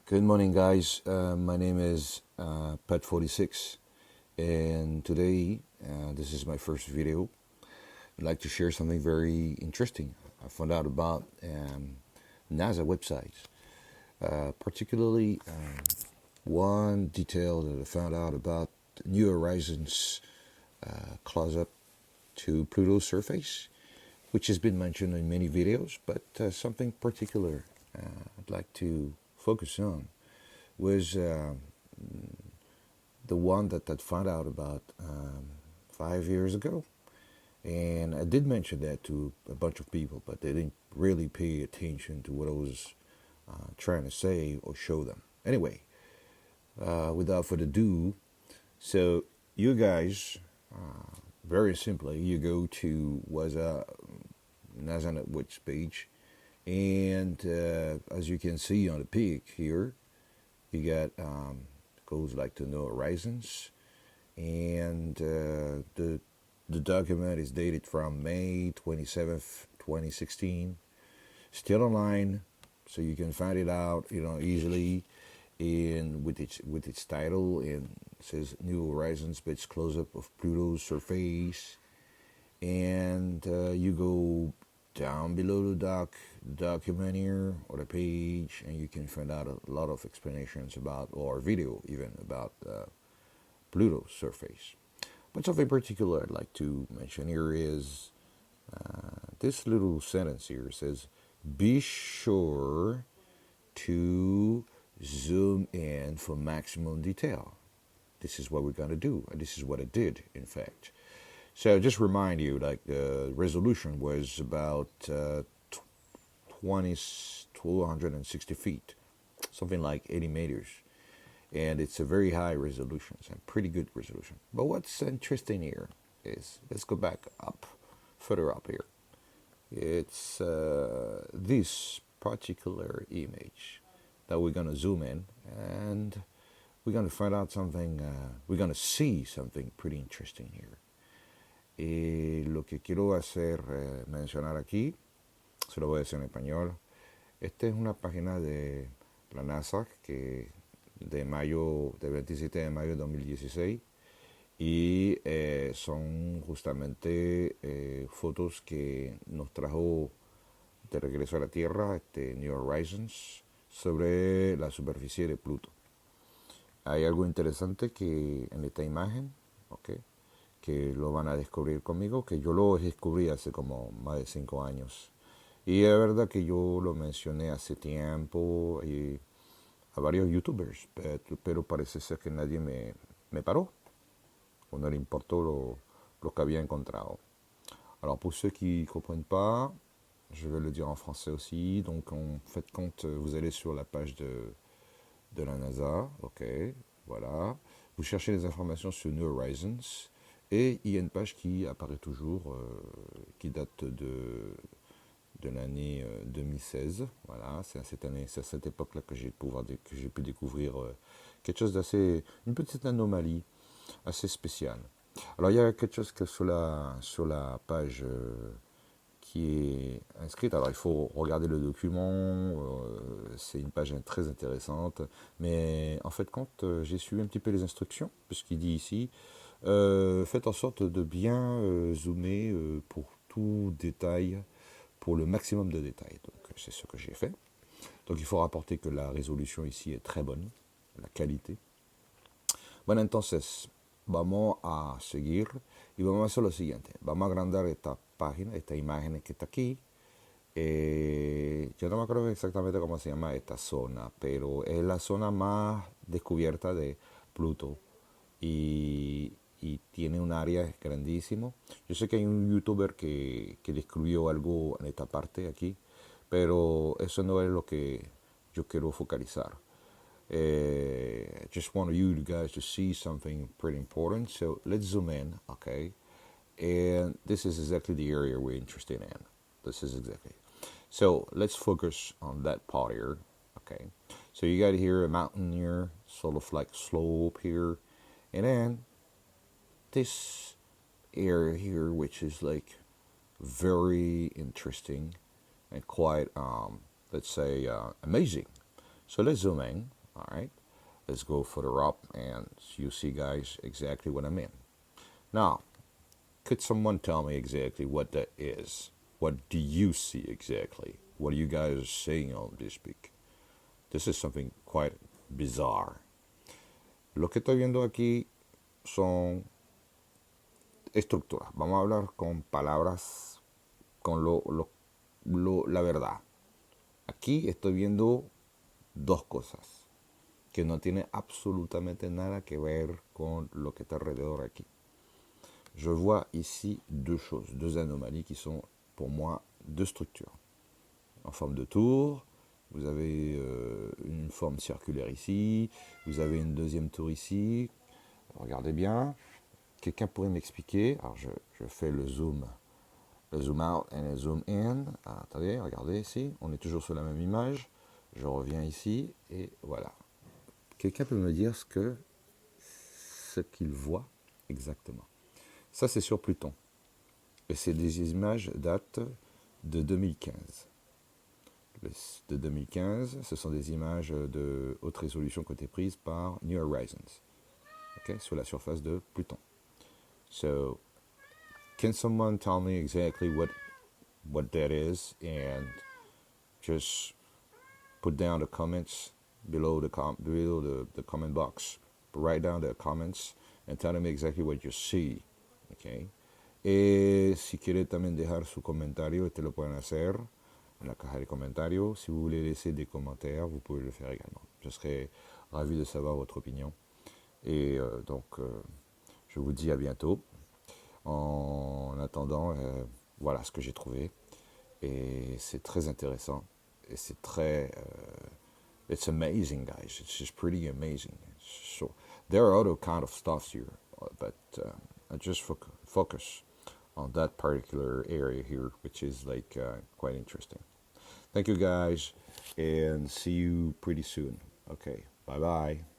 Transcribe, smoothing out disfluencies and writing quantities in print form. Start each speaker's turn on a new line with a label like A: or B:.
A: Good morning, guys. My name is Pet46, and today this is my first video. I'd like to share something very interesting I found out about NASA websites, particularly one detail that I found out about New Horizons close up to Pluto's surface, which has been mentioned in many videos, but something particular I'd like to focus on was the one that I found out about 5 years ago. And I did mention that to a bunch of people, but they didn't really pay attention to what I was trying to say or show them. Anyway, without further ado, so you guys, very simply, you go to NASA Network's page, and as you can see on the peak here, you got goes like to New Horizons, and the document is dated from May 27th, 2016. Still online, so you can find it out, easily, and with its title, and it says New Horizons Space Close-up of Pluto's Surface, and you go down below the document here or the page, and you can find out a lot of explanations about, or video even, about Pluto's surface. But something particular I'd like to mention here is this little sentence here says, be sure to zoom in for maximum detail. This is what we're going to do, and this is what I did, in fact. So just remind you, like the resolution was about 260 feet, something like 80 meters. And it's a very high resolution, so pretty good resolution. But what's interesting here is, let's go back up, further up here. It's this particular image that we're going to zoom in, and we're going to find out something, we're going to see something pretty interesting here. Y lo que quiero hacer mencionar aquí, se lo voy a decir en español. Esta es una página de la NASA que del 27 de mayo de 2016, y son justamente fotos que nos trajo de regreso a la Tierra New Horizons sobre la superficie de Pluto. Hay algo interesante que en esta imagen, ¿okay?, que lo van a descubrir conmigo, que yo lo descubrí hace como más de 5 años. Y es verdad que yo lo mencioné hace tiempo y a varios youtubers, pero parece ser que nadie me paró, o no le importó lo que había encontrado. Alors pour ceux qui ne comprennent pas, je vais le dire en français aussi. Donc en fait, quand vous allez sur la page de la NASA, ok, voilà, vous cherchez les informations sur New Horizons, et il y a une page qui apparaît toujours, qui date de l'année 2016. Voilà, c'est à cette époque-là que j'ai pu découvrir quelque chose d'assez, une petite anomalie assez spéciale. Alors il y a quelque chose que sur la page qui est inscrite. Alors il faut regarder le document, c'est une page très intéressante, mais en fait quand j'ai suivi un petit peu les instructions, puisqu'il dit ici, faites en sorte de bien zoomer pour tout détail, pour le maximum de détails. Donc c'est ce que j'ai fait. Donc il faut rapporter que la résolution ici est très bonne, la qualité. Bueno, entonces vamos a seguir y vamos a hacer lo siguiente. Vamos a agrandar esta página, esta imagen que está aquí. Yo no me acuerdo exactamente cómo se llama esta zona, pero es la zona más descubierta de Pluto. Y tiene un área grandísimo. Yo sé que hay un youtuber que describió algo en esta parte aquí, pero eso no es lo que yo quiero focalizar. Just want you guys to see something pretty important. So let's zoom in, okay? And this is exactly the area we're interested in. This is exactly. So let's focus on that part here, okay? So you got here a mountain here, sort of like slope here, and then this area here, which is like very interesting and quite, let's say, amazing. So let's zoom in, All right, let's go further up and you see, guys, exactly what I mean. Now, could someone tell me exactly what that is? What do you see exactly? What are you guys saying on this peak? This is something quite bizarre. Lo que estoy viendo aquí son estructuras. Vamos a hablar con palabras, con la verdad. Aquí estoy viendo dos cosas que no tienen absolutamente nada que ver con lo que está alrededor aquí. Je vois ici deux choses, deux anomalies qui sont pour moi deux structures. En forme de tour, vous avez une forme circulaire ici, vous avez une deuxième tour ici. Regardez bien. Quelqu'un pourrait m'expliquer? Alors je fais le zoom out et le zoom in. Ah, attendez, regardez ici, on est toujours sur la même image. Je reviens ici et voilà. Quelqu'un peut me dire ce qu'il voit exactement? Ça, c'est sur Pluton. Et c'est des images datent de 2015. De 2015, ce sont des images de haute résolution qui ont été prises par New Horizons, okay, sur la surface de Pluton. So, can someone tell me exactly what that is, and just put down the comments below the comment box. Write down the comments and tell me exactly what you see. Okay. Si quiere también dejar su comentario, lo pueden hacer en la caja de comentarios. Si vous voulez laisser des commentaires, vous pouvez le faire également. Je serai ravi de savoir votre opinion. Et je vous dis à bientôt. En attendant, voilà ce que j'ai trouvé. Et c'est très intéressant. Et c'est très... it's amazing, guys. It's just pretty amazing. So there are other kind of stuff here, but I just focus on that particular area here, which is like quite interesting. Thank you, guys, and see you pretty soon. Okay, bye-bye.